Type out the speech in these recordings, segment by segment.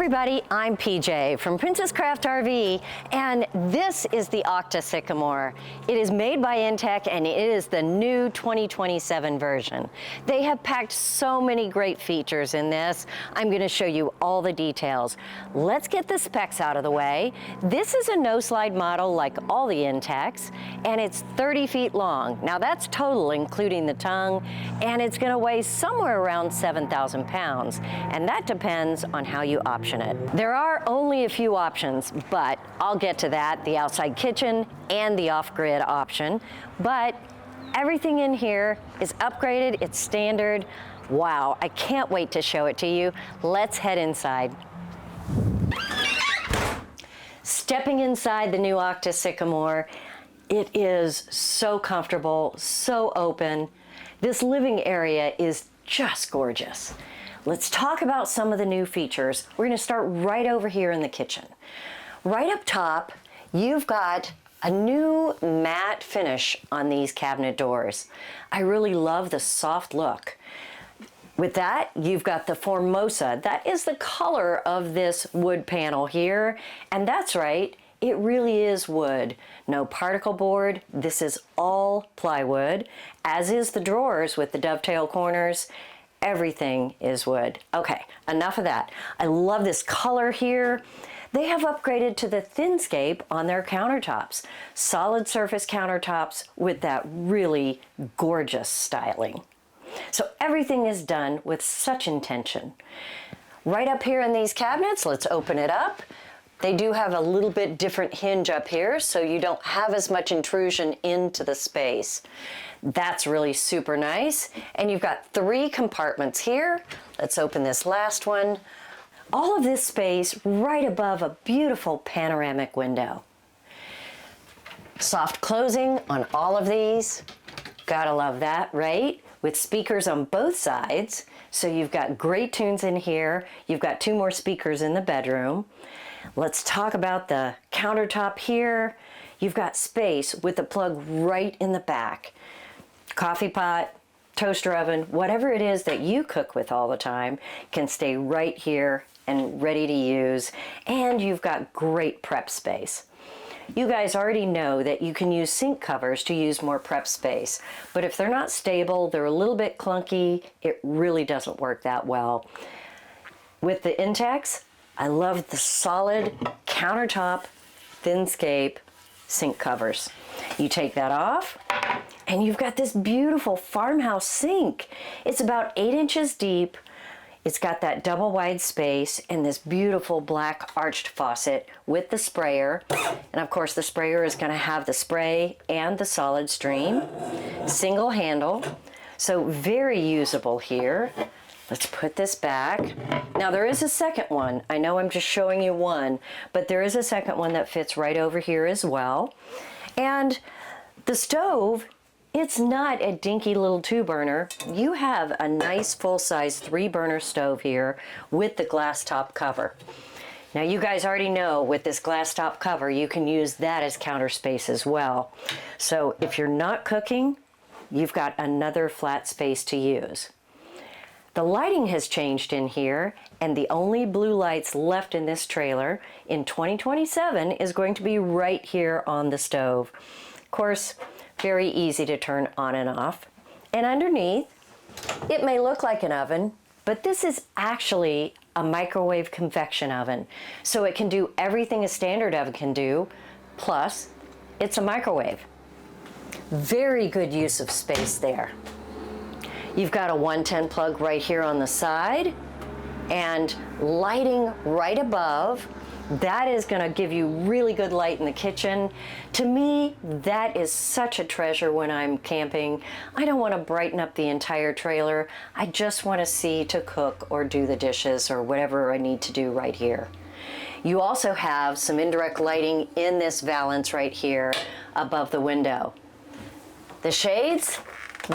everybody, I'm PJ from Princess Craft RV, and this is the Aucta Sycamore. It is made by inTech, and it is the new 2027 version. They have packed so many great features in this. I'm going to show you all the details. Let's get the specs out of the way. This is a no-slide model like all the inTechs, and it's 30 feet long. Now that's total, including the tongue, and it's going to weigh somewhere around 7,000 pounds, and that depends on how you option it. There are only a few options, but I'll get to that, the outside kitchen and the off-grid option. But everything in here is upgraded, it's standard. Wow, I can't wait to show it to you. Let's head inside. Stepping inside the new Aucta Sycamore, it is so comfortable, so open. This living area is just gorgeous. Let's talk about some of the new features. We're going to start right over here in the kitchen. Right up top, you've got a new matte finish on these cabinet doors. I really love the soft look. With that, you've got the Formosa. That is the color of this wood panel here. And that's right, it really is wood. No particle board. This is all plywood, as is the drawers with the dovetail corners. Everything is wood. Okay, enough of that. I love this color here. They have upgraded to the Thinscape on their countertops. Solid surface countertops with that really gorgeous styling. So everything is done with such intention. Right up here in these cabinets, let's open it up. They do have a little bit different hinge up here, so you don't have as much intrusion into the space. That's really super nice. And you've got 3 compartments here. Let's open this last one. All of this space right above a beautiful panoramic window. Soft closing on all of these. Gotta love that, right? With speakers on both sides. So you've got great tunes in here. You've got 2 more speakers in the bedroom. Let's talk about the countertop here. You've got space with the plug right in the back. Coffee pot, toaster oven, whatever it is that you cook with all the time can stay right here and ready to use. And you've got great prep space. You guys already know that you can use sink covers to use more prep space, but if they're not stable, they're a little bit clunky, it really doesn't work that well. With the inTechs, I love the solid countertop Thinscape sink covers. You take that off, and you've got this beautiful farmhouse sink. It's about 8 inches deep. It's got that double wide space and this beautiful black arched faucet with the sprayer. And of course the sprayer is going to have the spray and the solid stream. Single handle, so very usable here. Let's put this back. Now there is a second one. I know I'm just showing you one, but there is a second one that fits right over here as well. And the stove, it's not a dinky little 2-burner. You have a nice full-size 3-burner stove here with the glass top cover. Now you guys already know with this glass top cover, you can use that as counter space as well. So if you're not cooking, you've got another flat space to use. The lighting has changed in here, and the only blue lights left in this trailer in 2027 is going to be right here on the stove. Of course, very easy to turn on and off. And underneath, it may look like an oven, but this is actually a microwave convection oven. So it can do everything a standard oven can do, plus it's a microwave. Very good use of space there. You've got a 110 plug right here on the side, and lighting right above. That is going to give you really good light in the kitchen. To me, that is such a treasure when I'm camping. I don't want to brighten up the entire trailer. I just want to see to cook or do the dishes or whatever I need to do right here. You also have some indirect lighting in this valance right here above the window. The shades,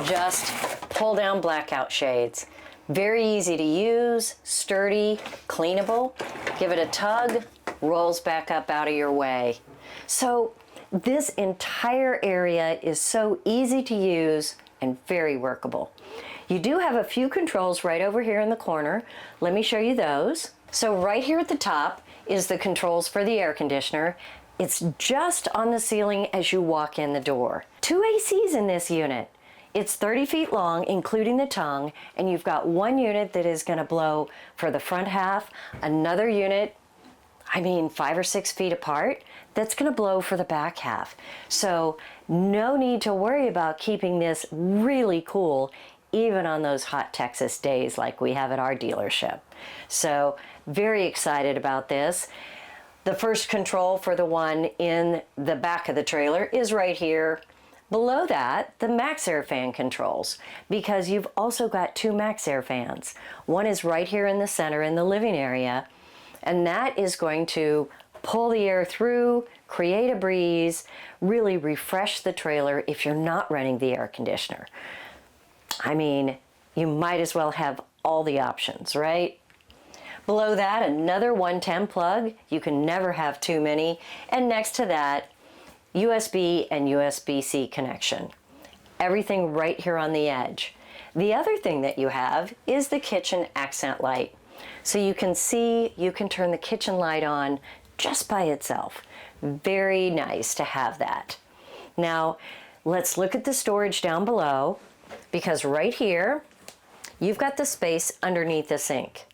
just pull down blackout shades. Very easy to use, sturdy, cleanable. Give it a tug, rolls back up out of your way. So this entire area is so easy to use and very workable. You do have a few controls right over here in the corner. Let me show you those. So right here at the top is the controls for the air conditioner. It's just on the ceiling as you walk in the door. 2 ACs in this unit. It's 30 feet long, including the tongue, and you've got one unit that is going to blow for the front half, another unit, 5 or 6 feet apart, that's going to blow for the back half. So no need to worry about keeping this really cool, even on those hot Texas days like we have at our dealership. So very excited about this. The first control for the one in the back of the trailer is right here. Below that, the max air fan controls, because you've also got 2 max air fans. One is right here in the center in the living area, and that is going to pull the air through, create a breeze, really refresh the trailer if you're not running the air conditioner. You might as well have all the options, right? Below that, another 110 plug. You can never have too many. And next to that, USB and USB-C connection. Everything right here on the edge. The other thing that you have is the kitchen accent light. So you can see, you can turn the kitchen light on just by itself. Very nice to have that. Now, let's look at the storage down below, because right here, you've got the space underneath the sink.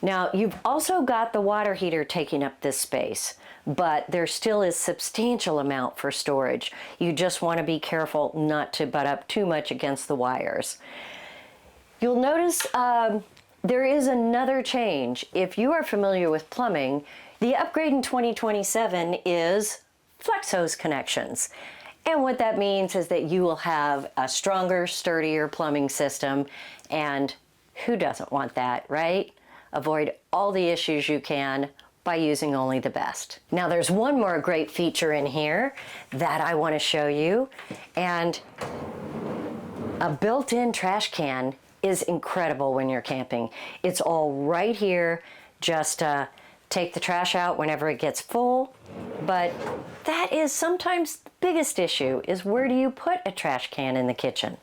Now, you've also got the water heater taking up this space, but there still is substantial amount for storage. You just want to be careful not to butt up too much against the wires. You'll notice there is another change. If you are familiar with plumbing, the upgrade in 2027 is flex hose connections. And what that means is that you will have a stronger, sturdier plumbing system, and who doesn't want that, right? Avoid all the issues you can by using only the best. Now there's one more great feature in here that I want to show you, and a built-in trash can is incredible when you're camping. It's all right here. Just take the trash out whenever it gets full, but that is sometimes the biggest issue, is where do you put a trash can in the kitchen?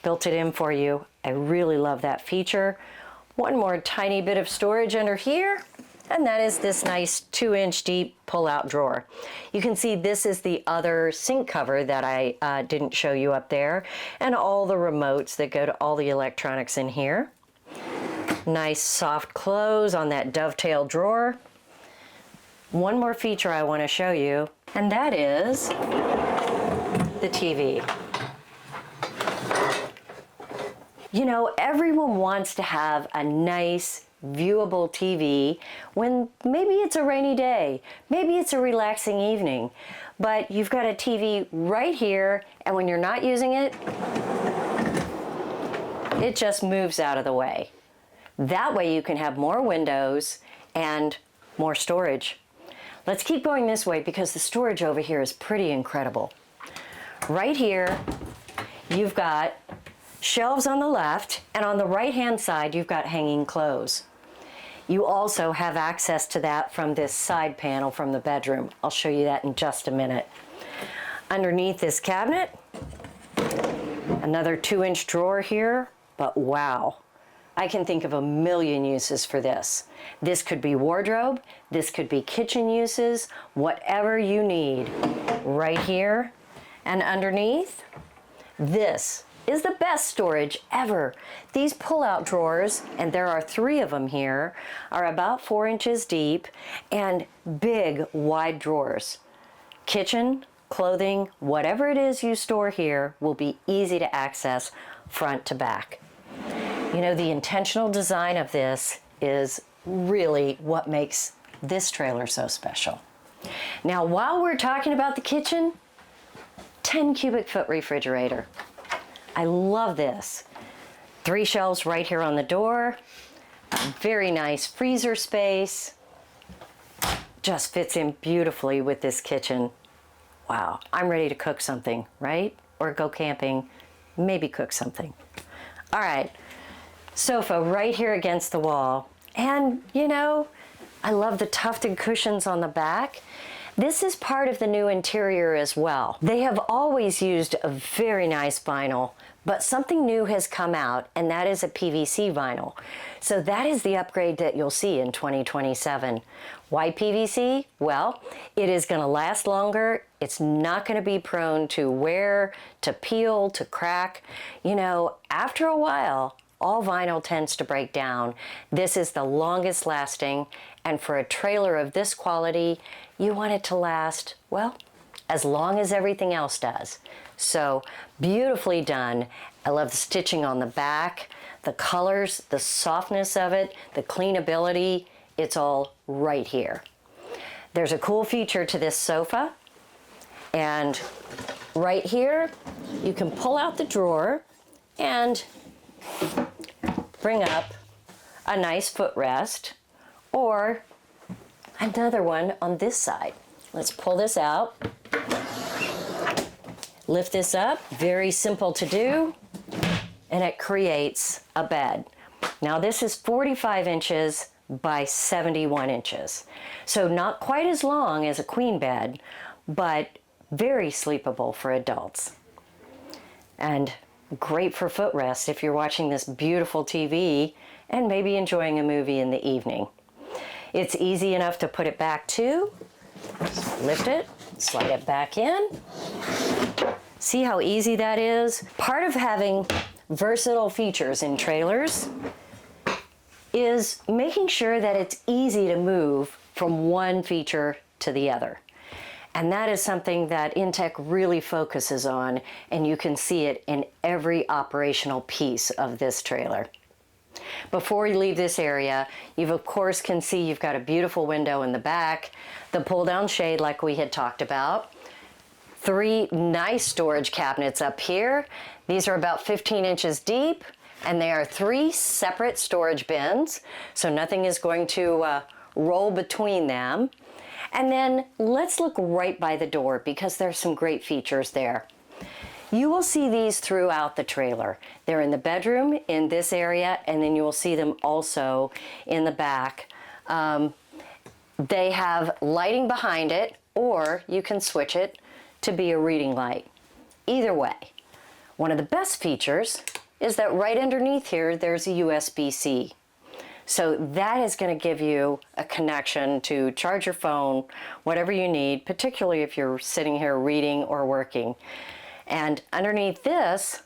Built it in for you. I really love that feature. One more tiny bit of storage under here, and that is this nice 2-inch deep pull-out drawer. You can see this is the other sink cover that I didn't show you up there, and all the remotes that go to all the electronics in here. Nice soft close on that dovetail drawer. One more feature I want to show you, and that is the TV. You know, everyone wants to have a nice, viewable TV when maybe it's a rainy day, maybe it's a relaxing evening, but you've got a TV right here, and when you're not using it, it just moves out of the way. That way you can have more windows and more storage. Let's keep going this way because the storage over here is pretty incredible. Right here, you've got shelves on the left, and on the right-hand side, you've got hanging clothes. You also have access to that from this side panel from the bedroom. I'll show you that in just a minute. Underneath this cabinet, another 2-inch drawer here, but wow. I can think of a million uses for this. This could be wardrobe, this could be kitchen uses, whatever you need. Right here and underneath, this is the best storage ever. These pull-out drawers, and there are 3 of them here, are about 4 inches deep and big, wide drawers. Kitchen, clothing, whatever it is you store here will be easy to access front to back. You know, the intentional design of this is really what makes this trailer so special. Now, while we're talking about the kitchen, 10 cubic foot refrigerator. I love this. 3 shelves right here on the door. A very nice freezer space. Just fits in beautifully with this kitchen. Wow, I'm ready to cook something, right? Or go camping, maybe cook something. All right, sofa right here against the wall. And you know, I love the tufted cushions on the back. This is part of the new interior as well. They have always used a very nice vinyl, but something new has come out, and that is a PVC vinyl. So that is the upgrade that you'll see in 2027. Why PVC? Well, it is going to last longer. It's not going to be prone to wear, to peel, to crack. You know, after a while, all vinyl tends to break down. This is the longest lasting, and for a trailer of this quality, you want it to last, well, as long as everything else does. So beautifully done. I love the stitching on the back, the colors, the softness of it, the cleanability. It's all right here. There's a cool feature to this sofa, and right here you can pull out the drawer and bring up a nice footrest, or another one on this side. Let's pull this out, lift this up, very simple to do, and it creates a bed. Now this is 45 inches by 71 inches. So not quite as long as a queen bed, but very sleepable for adults. And great for footrest if you're watching this beautiful TV and maybe enjoying a movie in the evening. It's easy enough to put it back too. Just lift it, slide it back in. See how easy that is? Part of having versatile features in trailers is making sure that it's easy to move from one feature to the other. And that is something that inTech really focuses on, and you can see it in every operational piece of this trailer. Before you leave this area, you of course can see you've got a beautiful window in the back, the pull-down shade like we had talked about, 3 nice storage cabinets up here. These are about 15 inches deep, and they are 3 separate storage bins, so nothing is going to roll between them. And then let's look right by the door because there's some great features there. You will see these throughout the trailer. They're in the bedroom in this area, and then you will see them also in the back. They have lighting behind it, or you can switch it to be a reading light. Either way, one of the best features is that right underneath here there's a USB-C. So that is going to give you a connection to charge your phone, whatever you need, particularly if you're sitting here reading or working. And underneath this,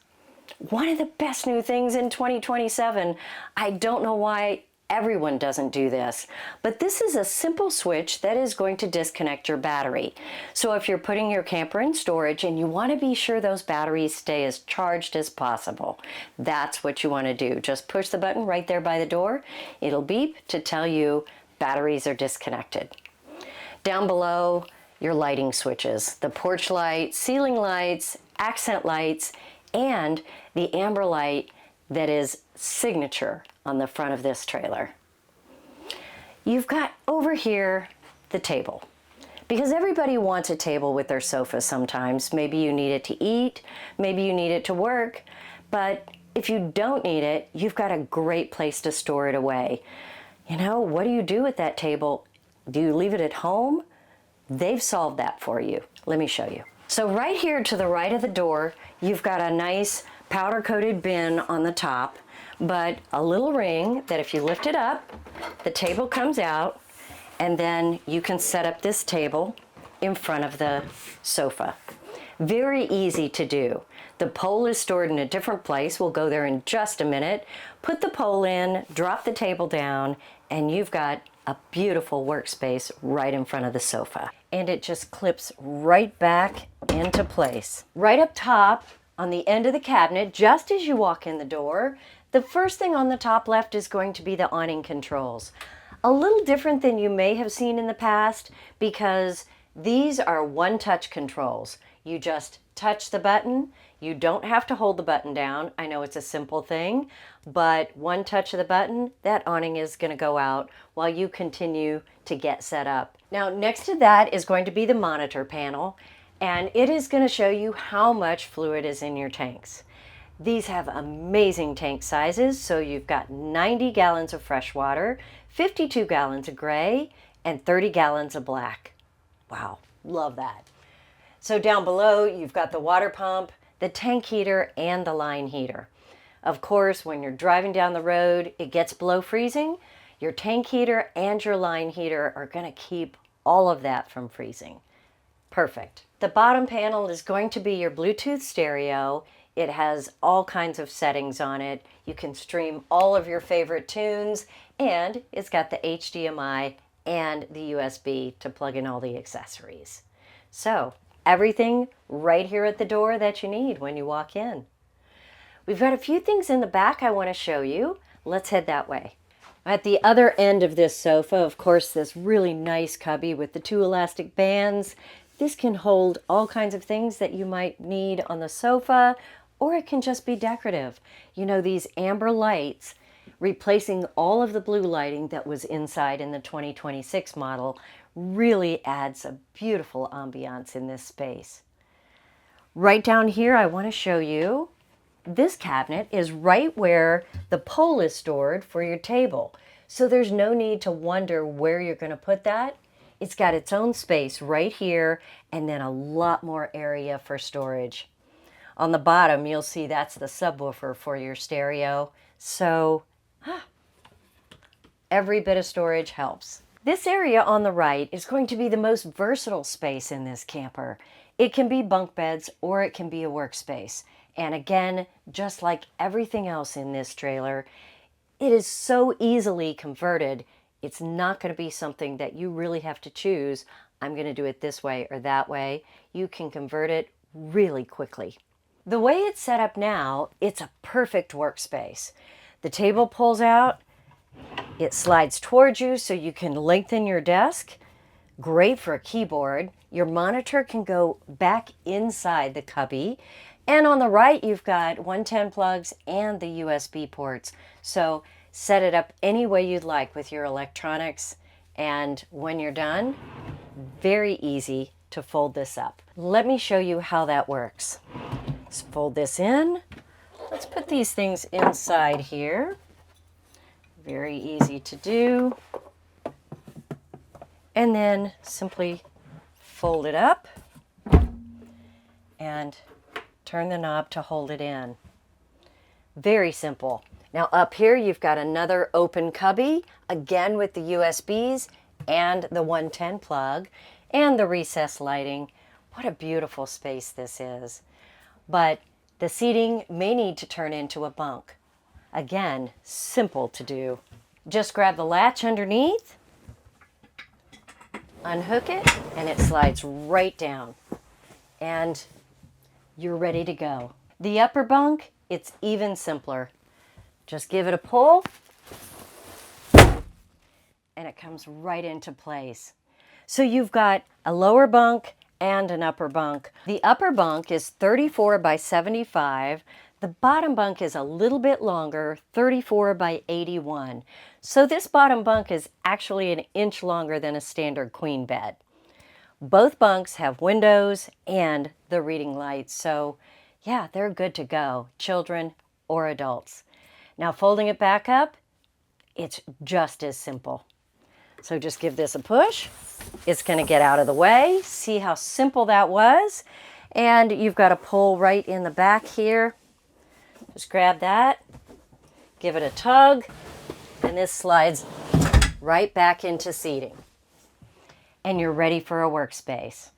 one of the best new things in 2027, I don't know why everyone doesn't do this, but this is a simple switch that is going to disconnect your battery. So if you're putting your camper in storage and you want to be sure those batteries stay as charged as possible, that's what you want to do. Just push the button right there by the door. It'll beep to tell you batteries are disconnected. Down below, your lighting switches, the porch light, ceiling lights, accent lights, and the amber light that is signature on the front of this trailer. You've got over here the table, because everybody wants a table with their sofa sometimes. Maybe you need it to eat, maybe you need it to work, but if you don't need it, you've got a great place to store it away. You know, what do you do with that table? Do you leave it at home? They've solved that for you. Let me show you. So right here to the right of the door, you've got a nice powder-coated bin on the top, but a little ring that if you lift it up, the table comes out, and then you can set up this table in front of the sofa. Very easy to do. The pole is stored in a different place. We'll go there in just a minute. Put the pole in, drop the table down, and you've got a beautiful workspace right in front of the sofa. And it just clips right back into place. Right up top, on the end of the cabinet, just as you walk in the door, the first thing on the top left is going to be the awning controls. A little different than you may have seen in the past because these are one-touch controls. You just touch the button. You don't have to hold the button down. I know it's a simple thing, but one touch of the button, that awning is going to go out while you continue to get set up. Now, next to that is going to be the monitor panel, and it is going to show you how much fluid is in your tanks. These have amazing tank sizes, so you've got 90 gallons of fresh water, 52 gallons of gray, and 30 gallons of black. Wow, love that. So down below, you've got the water pump, the tank heater, and the line heater. Of course, when you're driving down the road, it gets below freezing. Your tank heater and your line heater are going to keep all of that from freezing. Perfect. The bottom panel is going to be your Bluetooth stereo. It has all kinds of settings on it. You can stream all of your favorite tunes, and it's got the HDMI and the USB to plug in all the accessories. So, everything right here at the door that you need when you walk in. We've got a few things in the back I want to show you. Let's head that way. At the other end of this sofa, of course, this really nice cubby with the 2 elastic bands. This can hold all kinds of things that you might need on the sofa, or it can just be decorative. You know, these amber lights, replacing all of the blue lighting that was inside in the 2026 model, really adds a beautiful ambiance in this space. Right down here, I want to show you, this cabinet is right where the pole is stored for your table. So there's no need to wonder where you're going to put that. It's got its own space right here, and then a lot more area for storage. On the bottom, you'll see that's the subwoofer for your stereo. So every bit of storage helps. This area on the right is going to be the most versatile space in this camper. It can be bunk beds or it can be a workspace. And again, just like everything else in this trailer, it is so easily converted. It's not going to be something that you really have to choose. I'm going to do it this way or that way. You can convert it really quickly. The way it's set up now, it's a perfect workspace. The table pulls out, it slides towards you so you can lengthen your desk. Great for a keyboard. Your monitor can go back inside the cubby. And on the right, you've got 110 plugs and the USB ports. So set it up any way you'd like with your electronics. And when you're done, very easy to fold this up. Let me show you how that works. Let's fold this in. Let's put these things inside here. Very easy to do. And then simply fold it up and turn the knob to hold it in. Very simple. Now up here you've got another open cubby, again with the USBs and the 110 plug and the recessed lighting. What a beautiful space this is. But the seating may need to turn into a bunk. Again, simple to do. Just grab the latch underneath, unhook it, and it slides right down. And you're ready to go. The upper bunk, it's even simpler. Just give it a pull, and it comes right into place. So you've got a lower bunk and an upper bunk. The upper bunk is 34 by 75. The bottom bunk is a little bit longer, 34 by 81. So this bottom bunk is actually an inch longer than a standard queen bed. Both bunks have windows and the reading lights, so yeah, they're good to go, children or adults. Now folding it back up, it's just as simple. So just give this a push. It's going to get out of the way. See how simple that was? And you've got a pull right in the back here. Just grab that, give it a tug, and this slides right back into seating. And you're ready for a workspace.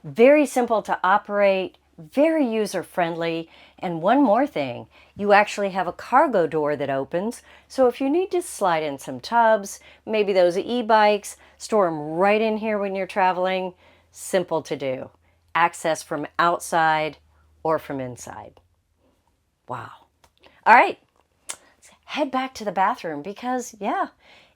Very simple to operate, very user-friendly. And one more thing, you actually have a cargo door that opens, so if you need to slide in some tubs, maybe those e-bikes, store them right in here when you're traveling, simple to do. Access from outside or from inside. Wow. All right, let's head back to the bathroom because, yeah,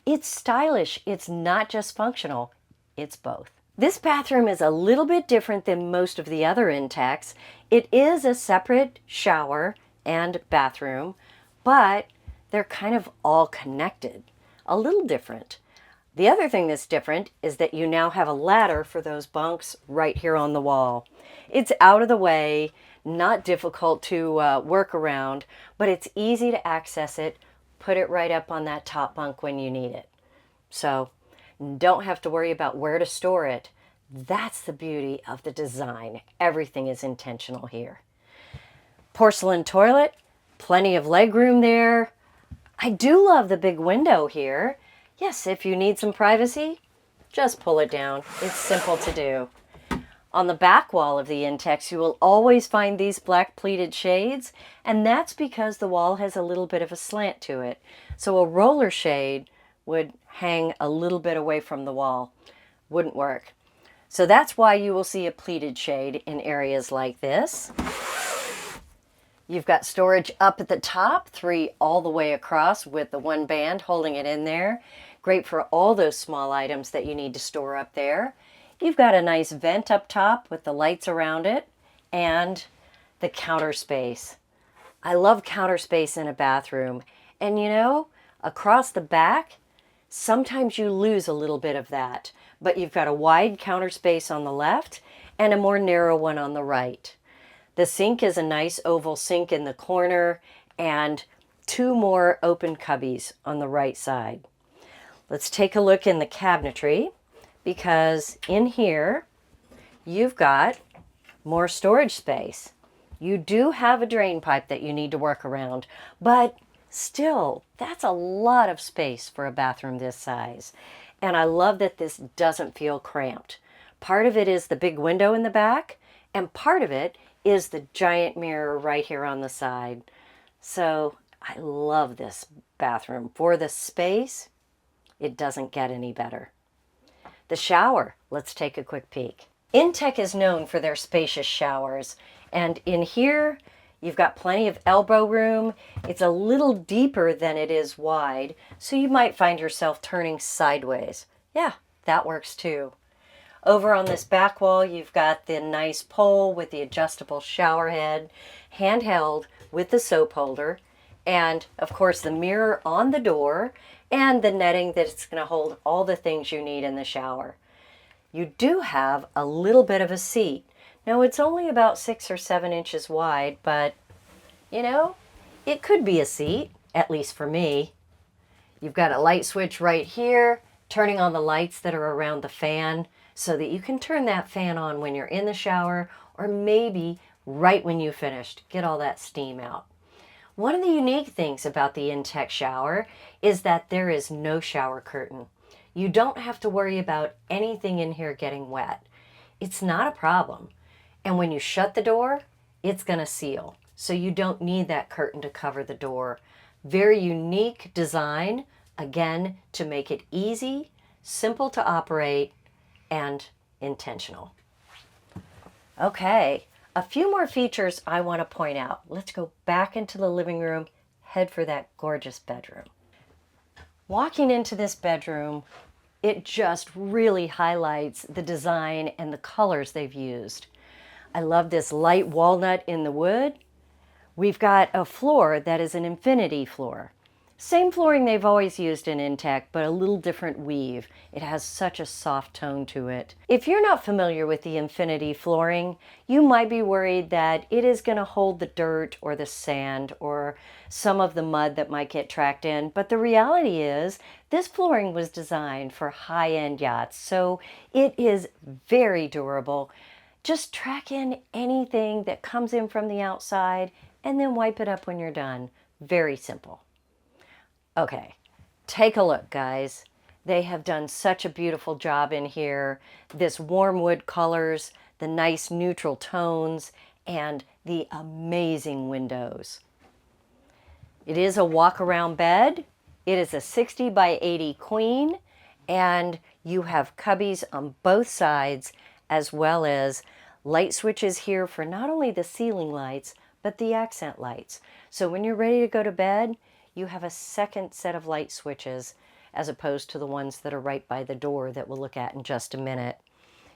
it's stylish. It's not just functional, it's both. This bathroom is a little bit different than most of the other inTechs. It is a separate shower and bathroom, but they're kind of all connected. A little different. The other thing that's different is that you now have a ladder for those bunks right here on the wall. It's out of the way, not difficult to work around, but it's easy to access it. Put it right up on that top bunk when you need it. So don't have to worry about where to store it. That's the beauty of the design. Everything is intentional here. Porcelain toilet, plenty of leg room there. I do love the big window here. Yes, if you need some privacy, just pull it down. It's simple to do. On the back wall of the inTechs, you will always find these black pleated shades, and that's because the wall has a little bit of a slant to it. So a roller shade would hang a little bit away from the wall. Wouldn't work. So that's why you will see a pleated shade in areas like this. You've got storage up at the top, 3 all the way across with the one band holding it in there. Great for all those small items that you need to store up there. You've got a nice vent up top with the lights around it and the counter space. I love counter space in a bathroom. And you know, across the back, sometimes you lose a little bit of that. But you've got a wide counter space on the left and a more narrow one on the right. The sink is a nice oval sink in the corner and 2 more open cubbies on the right side. Let's take a look in the cabinetry, because in here you've got more storage space. You do have a drain pipe that you need to work around, but still, that's a lot of space for a bathroom this size. And I love that this doesn't feel cramped. Part of it is the big window in the back, and part of it is the giant mirror right here on the side. So I love this bathroom. For the space, it doesn't get any better. The shower, let's take a quick peek. inTech is known for their spacious showers, and in here you've got plenty of elbow room. It's a little deeper than it is wide, so you might find yourself turning sideways. Yeah, that works too. Over on this back wall, you've got the nice pole with the adjustable shower head, handheld with the soap holder, and of course the mirror on the door and the netting that's going to hold all the things you need in the shower. You do have a little bit of a seat. Now it's only about 6 or 7 inches wide, but you know, it could be a seat, at least for me. You've got a light switch right here, turning on the lights that are around the fan so that you can turn that fan on when you're in the shower or maybe right when you finished. Get all that steam out. One of the unique things about the inTech shower is that there is no shower curtain. You don't have to worry about anything in here getting wet. It's not a problem. And when you shut the door, it's going to seal. So you don't need that curtain to cover the door. Very unique design, again, to make it easy, simple to operate, and intentional. Okay, a few more features I want to point out. Let's go back into the living room, head for that gorgeous bedroom. Walking into this bedroom, it just really highlights the design and the colors they've used. I love this light walnut in the wood. We've got a floor that is an infinity floor. Same flooring they've always used in inTech, but a little different weave. It has such a soft tone to it. If you're not familiar with the infinity flooring, you might be worried that it is going to hold the dirt or the sand or some of the mud that might get tracked in. But the reality is this flooring was designed for high-end yachts, so it is very durable. Just track in anything that comes in from the outside and then wipe it up when you're done. Very simple. Okay, take a look, guys. They have done such a beautiful job in here. This warm wood colors, the nice neutral tones, and the amazing windows. It is a walk-around bed. It is a 60 by 80 queen, and you have cubbies on both sides, as well as light switches here for not only the ceiling lights, but the accent lights. So when you're ready to go to bed, you have a second set of light switches as opposed to the ones that are right by the door that we'll look at in just a minute.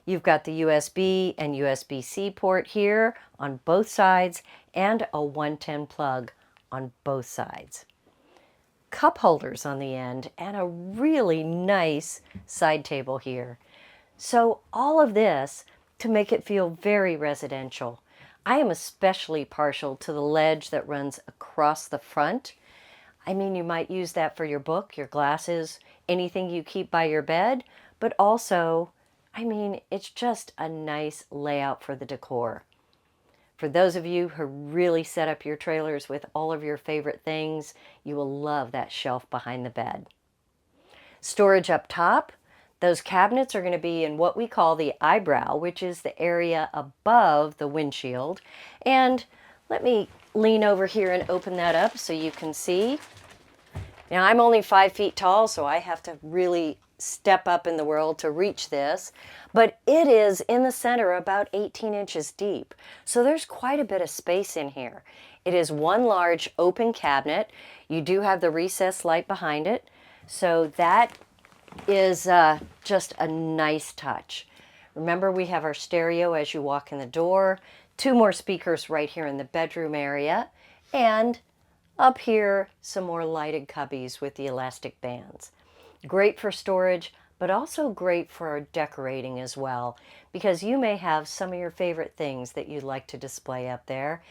You've got the USB and USB-C port here on both sides and a 110 plug on both sides. Cup holders on the end and a really nice side table here. So all of this to make it feel very residential. I am especially partial to the ledge that runs across the front. I mean, you might use that for your book, your glasses, anything you keep by your bed, but also I mean, it's just a nice layout for the decor. For those of you who really set up your trailers with all of your favorite things, you will love that shelf behind the bed. Storage up top. Those cabinets are going to be in what we call the eyebrow, which is the area above the windshield. And let me lean over here and open that up so you can see. Now, I'm only 5 feet tall, so I have to really step up in the world to reach this. But it is in the center about 18 inches deep. So there's quite a bit of space in here. It is one large open cabinet. You do have the recessed light behind it. So that is just a nice touch. Remember, we have our stereo as you walk in the door, 2 more speakers right here in the bedroom area, and up here, some more lighted cubbies with the elastic bands. Great for storage, but also great for decorating as well, because you may have some of your favorite things that you'd like to display up there.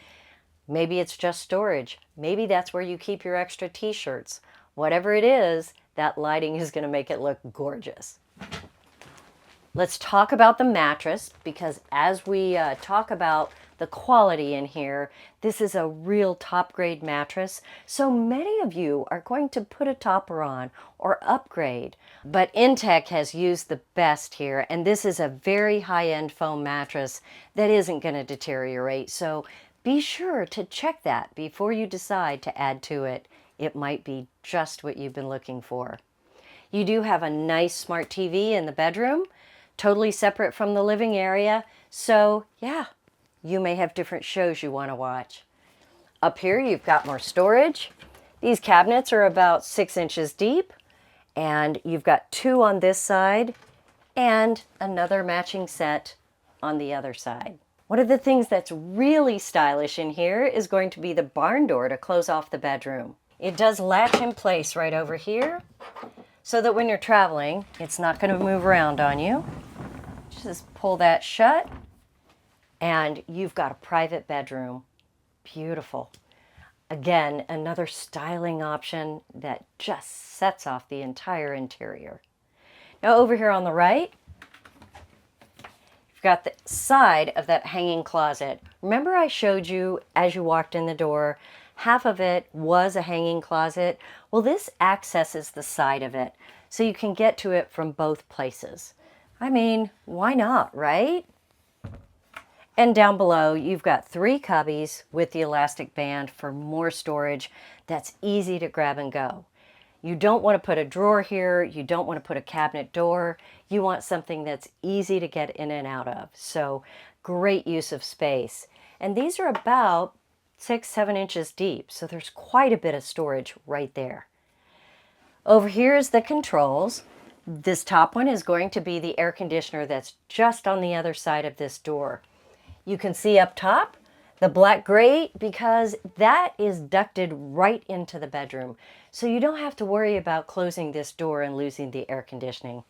Maybe it's just storage. Maybe that's where you keep your extra t-shirts. Whatever it is, that lighting is going to make it look gorgeous. Let's talk about the mattress, because as we talk about the quality in here, this is a real top grade mattress. So many of you are going to put a topper on or upgrade, but inTech has used the best here, and this is a very high-end foam mattress that isn't going to deteriorate. So be sure to check that before you decide to add to it. It might be just what you've been looking for. You do have a nice smart TV in the bedroom, totally separate from the living area. So yeah, you may have different shows you want to watch. Up here, you've got more storage. These cabinets are about 6 inches deep, and you've got 2 on this side and another matching set on the other side. One of the things that's really stylish in here is going to be the barn door to close off the bedroom. It does latch in place right over here so that when you're traveling, it's not going to move around on you. Just pull that shut and you've got a private bedroom. Beautiful. Again, another styling option that just sets off the entire interior. Now over here on the right, you've got the side of that hanging closet. Remember I showed you as you walked in the door, half of it was a hanging closet. Well, this accesses the side of it, so you can get to it from both places. I mean, why not, right? And down below, you've got 3 cubbies with the elastic band for more storage that's easy to grab and go. You don't want to put a drawer here. You don't want to put a cabinet door. You want something that's easy to get in and out of. So great use of space. And these are about 6-7 inches deep, so there's quite a bit of storage right there. Over here is the controls. This top one is going to be the air conditioner that's just on the other side of this door. You can see up top the black grate because that is ducted right into the bedroom. So you don't have to worry about closing this door and losing the air conditioning.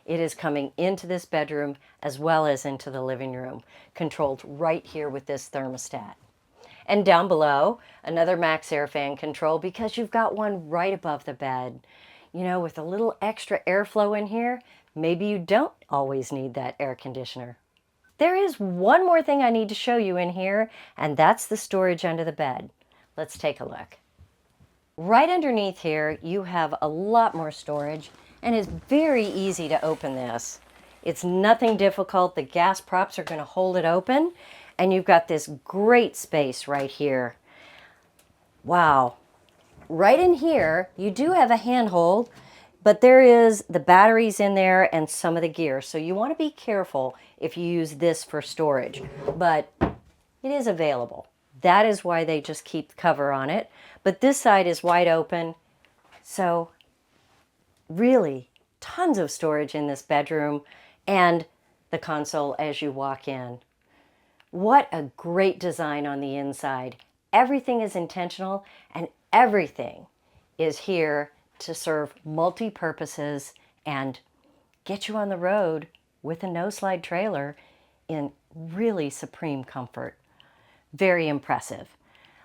It is coming into this bedroom as well as into the living room, controlled right here with this thermostat. And down below, another max air fan control because you've got one right above the bed. You know, with a little extra airflow in here, maybe you don't always need that air conditioner. There is one more thing I need to show you in here, and that's the storage under the bed. Let's take a look. Right underneath here, you have a lot more storage, and it's very easy to open this. It's nothing difficult. The gas props are going to hold it open. And you've got this great space right here. Wow. Right in here, you do have a handhold, but there is the batteries in there and some of the gear. So you want to be careful if you use this for storage, but it is available. That is why they just keep the cover on it. But this side is wide open. So really tons of storage in this bedroom and the console as you walk in. What a great design on the inside. Everything is intentional and everything is here to serve multi-purposes and get you on the road with a no-slide trailer in really supreme comfort. Very impressive.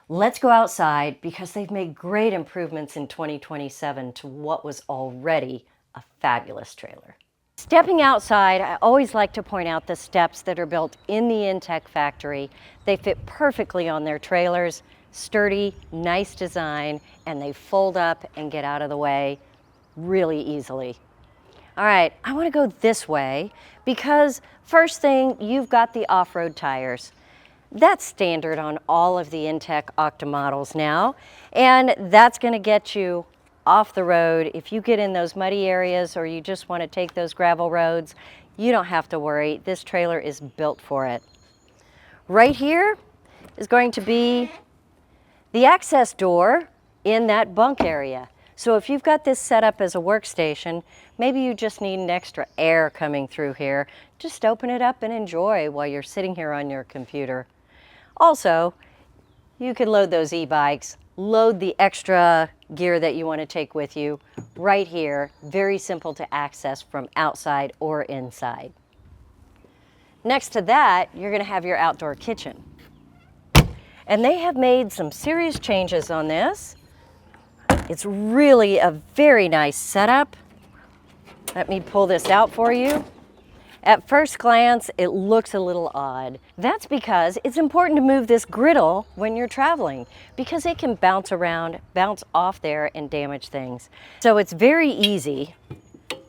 Let's go outside because they've made great improvements in 2027 to what was already a fabulous trailer. Stepping outside, I always like to point out the steps that are built in the inTech factory. They fit perfectly on their trailers, sturdy, nice design, and they fold up and get out of the way really easily. All right, I want to go this way because first thing, you've got the off-road tires. That's standard on all of the inTech Aucta models now, and that's going to get you off the road. If you get in those muddy areas or you just want to take those gravel roads, you don't have to worry. This trailer is built for it. Right here is going to be the access door in that bunk area. So if you've got this set up as a workstation, maybe you just need an extra air coming through here, just open it up and enjoy while you're sitting here on your computer. Also, you can load those e-bikes, load the extra gear that you want to take with you right here. Very simple to access from outside or inside. Next to that, you're going to have your outdoor kitchen. And they have made some serious changes on this. It's really a very nice setup. Let me pull this out for you. At first glance, it looks a little odd. That's because it's important to move this griddle when you're traveling because it can bounce around, bounce off there and damage things. So it's very easy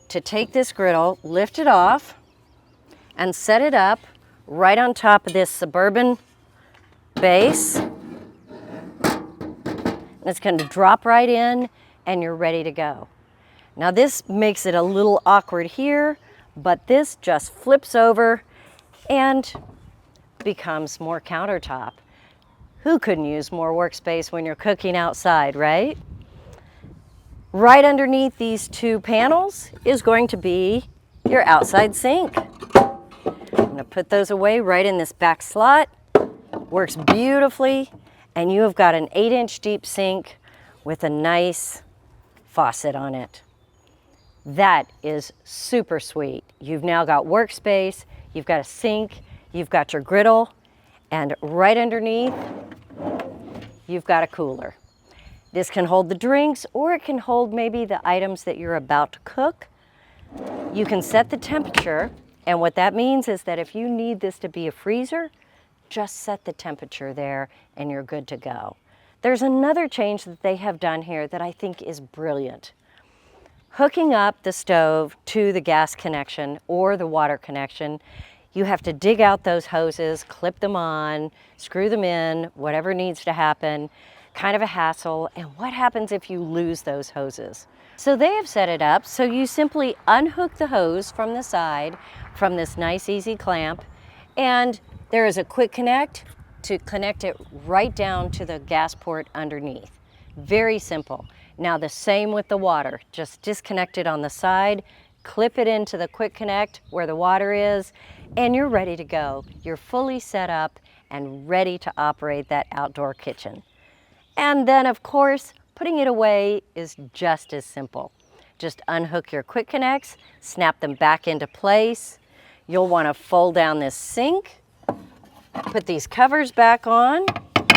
to take this griddle, lift it off, and set it up right on top of this Suburban base. It's going to drop right in and you're ready to go. Now this makes it a little awkward here, but this just flips over and becomes more countertop. Who couldn't use more workspace when you're cooking outside, right? Right underneath these two panels is going to be your outside sink. I'm going to put those away right in this back slot. Works beautifully, and you have got an 8-inch deep sink with a nice faucet on it. That is super sweet. You've now got workspace, you've got a sink, you've got your griddle, and right underneath, you've got a cooler. This can hold the drinks, or it can hold maybe the items that you're about to cook. You can set the temperature, and what that means is that if you need this to be a freezer, just set the temperature there and you're good to go. There's another change that they have done here that I think is brilliant. Hooking up the stove to the gas connection or the water connection, you have to dig out those hoses, clip them on, screw them in, whatever needs to happen, kind of a hassle. And what happens if you lose those hoses? So they have set it up so you simply unhook the hose from the side from this nice easy clamp, and there is a quick connect to connect it right down to the gas port underneath. Very simple. Now the same with the water. Just disconnect it on the side, clip it into the quick connect where the water is, and you're ready to go. You're fully set up and ready to operate that outdoor kitchen. And then of course, putting it away is just as simple. Just unhook your quick connects, snap them back into place. You'll want to fold down this sink, put these covers back on.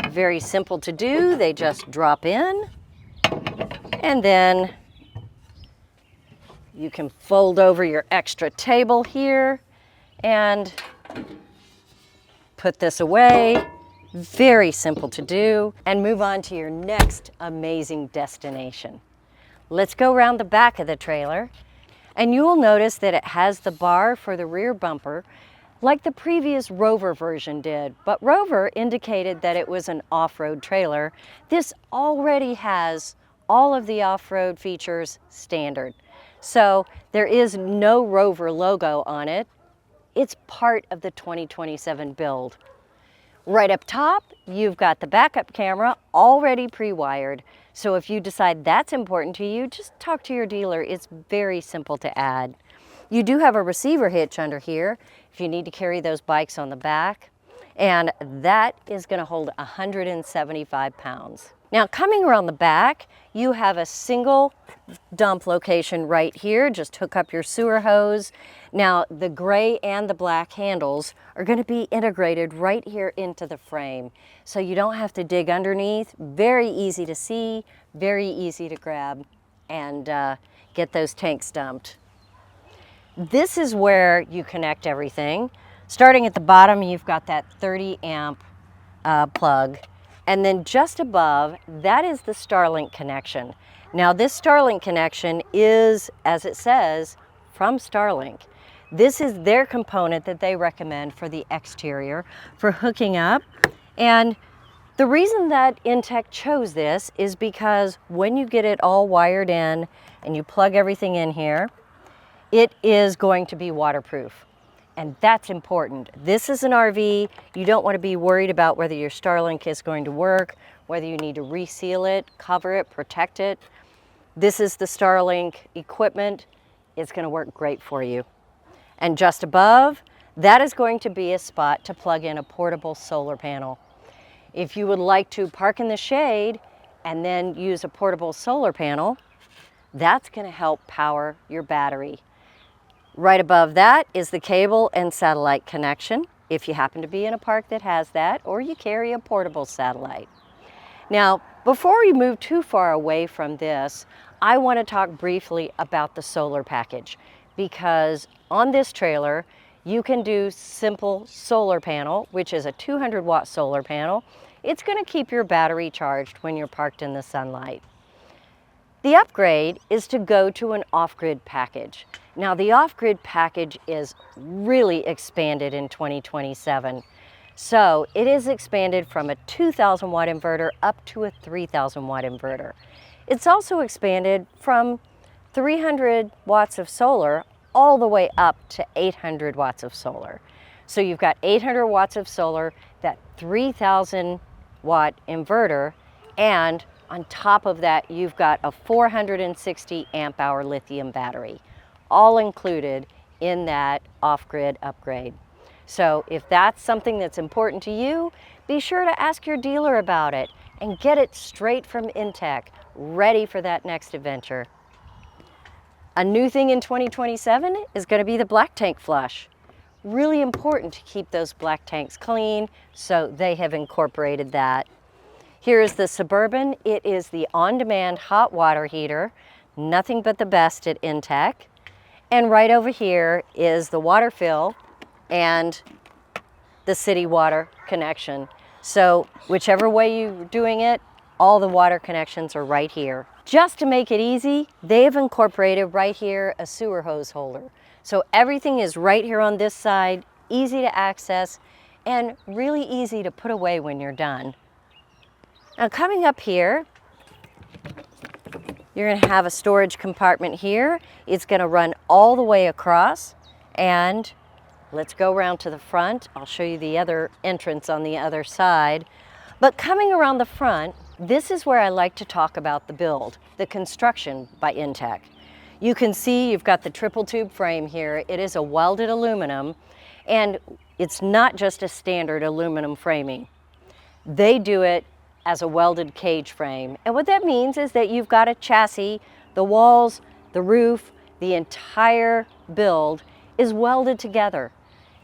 Very simple to do. They just drop in. And then you can fold over your extra table here and put this away. Very simple to do, and move on to your next amazing destination. Let's go around the back of the trailer, and you will notice that it has the bar for the rear bumper like the previous Rover version did, but Rover indicated that it was an off-road trailer. This already has all of the off-road features standard. So there is no Rover logo on it. It's part of the 2027 build. Right up top, you've got the backup camera already pre-wired. So if you decide that's important to you, just talk to your dealer. It's very simple to add. You do have a receiver hitch under here if you need to carry those bikes on the back, and that is going to hold 175 pounds. Now coming around the back, you have a single dump location right here. Just hook up your sewer hose. Now the gray and the black handles are going to be integrated right here into the frame, so you don't have to dig underneath. Very easy to see, very easy to grab and get those tanks dumped. This is where you connect everything. Starting at the bottom, you've got that 30 amp plug. And then just above, that is the Starlink connection. Now this Starlink connection is, as it says, from Starlink. This is their component that they recommend for the exterior, for hooking up. And the reason that inTech chose this is because when you get it all wired in and you plug everything in here, it is going to be waterproof. And that's important. This is an RV. You don't want to be worried about whether your Starlink is going to work, whether you need to reseal it, cover it, protect it. This is the Starlink equipment. It's going to work great for you. And just above, that is going to be a spot to plug in a portable solar panel. If you would like to park in the shade and then use a portable solar panel, that's going to help power your battery. Right above that is the cable and satellite connection, if you happen to be in a park that has that, or you carry a portable satellite. Now, before we move too far away from this, I want to talk briefly about the solar package, because on this trailer, you can do simple solar panel, which is a 200-watt solar panel. It's going to keep your battery charged when you're parked in the sunlight. The upgrade is to go to an off-grid package. Now the off-grid package is really expanded in 2027. So it is expanded from a 2,000 watt inverter up to a 3,000 watt inverter. It's also expanded from 300 watts of solar all the way up to 800 watts of solar. So you've got 800 watts of solar, that 3,000 watt inverter, and on top of that, you've got a 460 amp hour lithium battery, all included in that off-grid upgrade. So if that's something that's important to you, be sure to ask your dealer about it and get it straight from inTech, ready for that next adventure. A new thing in 2027 is going to be the black tank flush. Really important to keep those black tanks clean, so they have incorporated that. Here is the Suburban. It is the on-demand hot water heater, nothing but the best at inTech. And right over here is the water fill and the city water connection. So whichever way you're doing it, all the water connections are right here. Just to make it easy, they've incorporated right here a sewer hose holder. So everything is right here on this side, easy to access, and really easy to put away when you're done. Now coming up here, you're going to have a storage compartment here. It's going to run all the way across, and let's go around to the front. I'll show you the other entrance on the other side. But coming around the front, this is where I like to talk about the build, the construction by inTech. You can see you've got the triple tube frame here. It is a welded aluminum, and it's not just a standard aluminum framing. They do it as a welded cage frame. And what that means is that you've got a chassis, the walls, the roof, the entire build is welded together.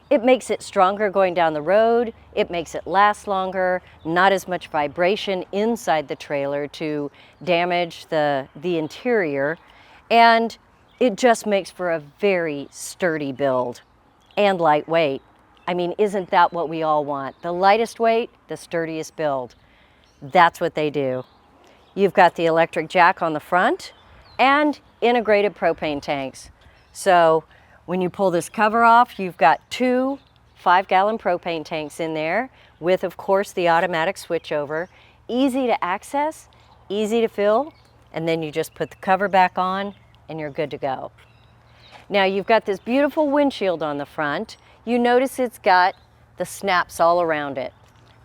It makes it stronger going down the road. It makes it last longer, not as much vibration inside the trailer to damage the interior. And it just makes for a very sturdy build and lightweight. I mean, isn't that what we all want? The lightest weight, the sturdiest build. That's what they do. You've got the electric jack on the front and integrated propane tanks. So when you pull this cover off, you've got two 5-gallon propane tanks in there with, of course, the automatic switchover. Easy to access, easy to fill, and then you just put the cover back on and you're good to go. Now you've got this beautiful windshield on the front. You notice it's got the snaps all around it.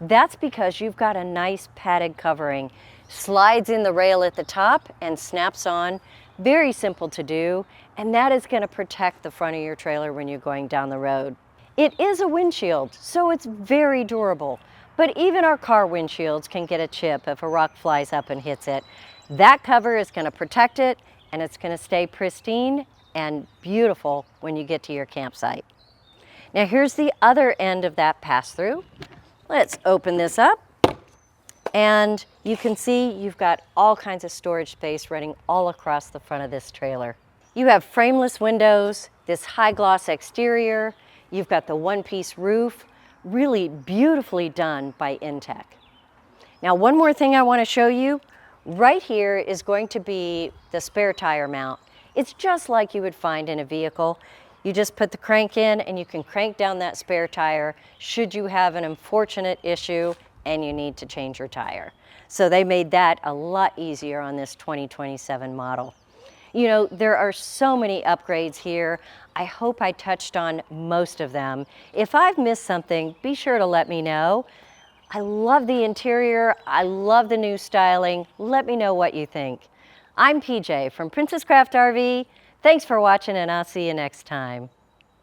That's because you've got a nice padded covering. Slides in the rail at the top and snaps on. Very simple to do, and that is going to protect the front of your trailer when you're going down the road. It is a windshield, so it's very durable, but even our car windshields can get a chip if a rock flies up and hits it. That cover is going to protect it, and it's going to stay pristine and beautiful when you get to your campsite. Now here's the other end of that pass-through. Let's open this up, and you can see you've got all kinds of storage space running all across the front of this trailer. You have frameless windows, this high gloss exterior. You've got the one-piece roof, really beautifully done by inTech. Now, one more thing I want to show you. Right here is going to be the spare tire mount. It's just like you would find in a vehicle. You just put the crank in and you can crank down that spare tire should you have an unfortunate issue and you need to change your tire. So they made that a lot easier on this 2027 model. You know, there are so many upgrades here. I hope I touched on most of them. If I've missed something, be sure to let me know. I love the interior. I love the new styling. Let me know what you think. I'm PJ from Princess Craft RV. Thanks for watching, and I'll see you next time.